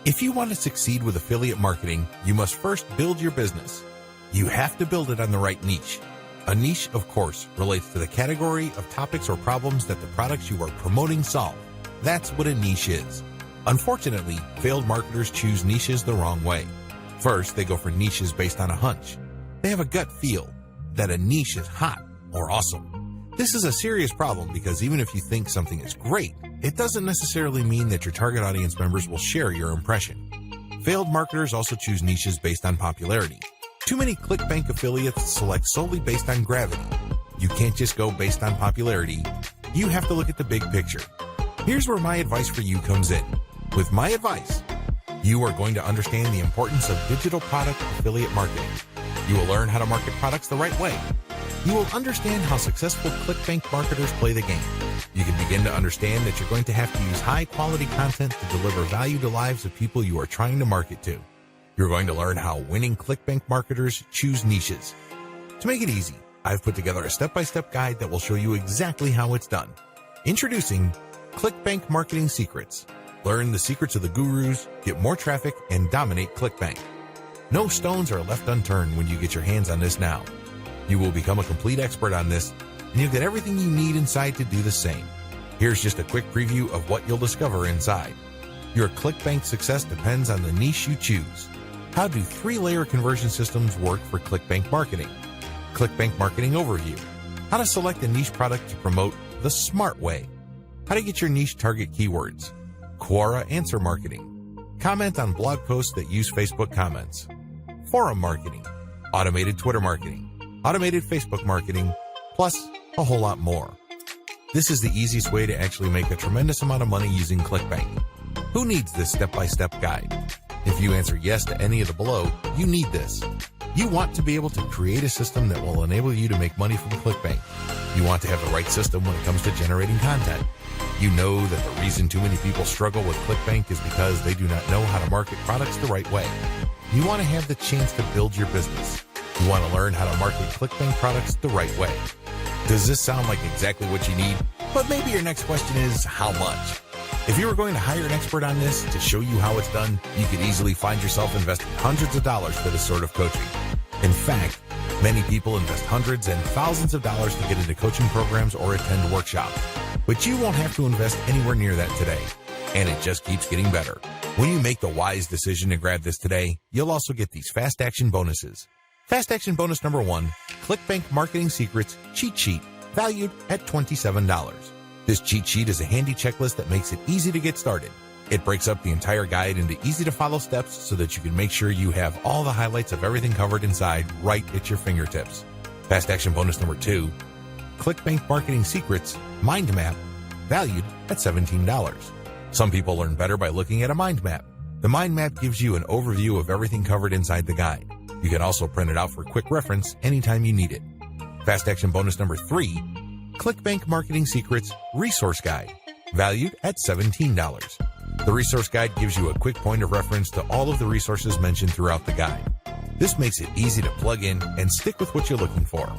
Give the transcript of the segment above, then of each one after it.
If you want to succeed with affiliate marketing, you must first build your business. You have to build it on the right niche. A niche, of course, relates to the category of topics or problems that the products you are promoting solve. That's what a niche is. Unfortunately, failed marketers choose niches the wrong way. First, they go for niches based on a hunch. They have a gut feel that a niche is hot or awesome. This is a serious problem because even if you think something is great, it doesn't necessarily mean that your target audience members will share your impression. Failed marketers also choose niches based on popularity. Too many Clickbank affiliates select solely based on gravity. You can't just go based on popularity. You have to look at the big picture. Here's where my advice for you comes in. With my advice, you are going to understand the importance of digital product affiliate marketing. You will learn how to market products the right way. You will understand how successful Clickbank marketers play the game. You can begin to understand that you're going to have to use high-quality content to deliver value to lives of people you are trying to market to. You're going to learn how winning Clickbank marketers choose niches. To make it easy, I've put together a step-by-step guide that will show you exactly how it's done. Introducing Clickbank Marketing Secrets. Learn the secrets of the gurus, get more traffic, and dominate Clickbank. No stones are left unturned when you get your hands on this now. You will become a complete expert on this, and you'll get everything you need inside to do the same. Here's just a quick preview of what you'll discover inside. Your Clickbank success depends on the niche you choose. How do 3-layer conversion systems work for Clickbank marketing? Clickbank marketing overview. How to select a niche product to promote the smart way. How to get your niche target keywords. Quora answer marketing. Comment on blog posts that use Facebook comments. Forum marketing. Automated Twitter marketing. Automated Facebook marketing, plus a whole lot more. This is the easiest way to actually make a tremendous amount of money using Clickbank. Who needs this step-by-step guide? If you answer yes to any of the below, you need this. You want to be able to create a system that will enable you to make money from Clickbank. You want to have the right system when it comes to generating content. You know that the reason too many people struggle with Clickbank is because they do not know how to market products the right way. You want to have the chance to build your business. You want to learn how to market Clickbank products the right way. Does this sound like exactly what you need? But maybe your next question is, how much? If you were going to hire an expert on this to show you how it's done, you could easily find yourself investing hundreds of dollars for this sort of coaching. In fact, many people invest hundreds and thousands of dollars to get into coaching programs or attend workshops. But you won't have to invest anywhere near that today. And it just keeps getting better. When you make the wise decision to grab this today, you'll also get these fast action bonuses. Fast action bonus number 1, Clickbank Marketing Secrets Cheat Sheet, valued at $27. This cheat sheet is a handy checklist that makes it easy to get started. It breaks up the entire guide into easy-to-follow steps so that you can make sure you have all the highlights of everything covered inside right at your fingertips. Fast action bonus number 2, Clickbank Marketing Secrets Mind Map, valued at $17. Some people learn better by looking at a mind map. The mind map gives you an overview of everything covered inside the guide. You can also print it out for quick reference anytime you need it. Fast action bonus number 3, Clickbank Marketing Secrets Resource Guide, valued at $17. The resource guide gives you a quick point of reference to all of the resources mentioned throughout the guide. This makes it easy to plug in and stick with what you're looking for.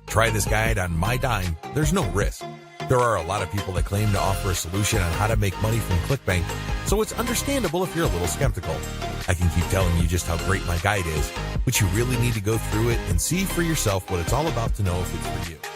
Try this guide on my dime. There's no risk. There are a lot of people that claim to offer a solution on how to make money from Clickbank, so it's understandable if you're a little skeptical. I can keep telling you just how great my guide is, but you really need to go through it and see for yourself what it's all about to know if it's for you.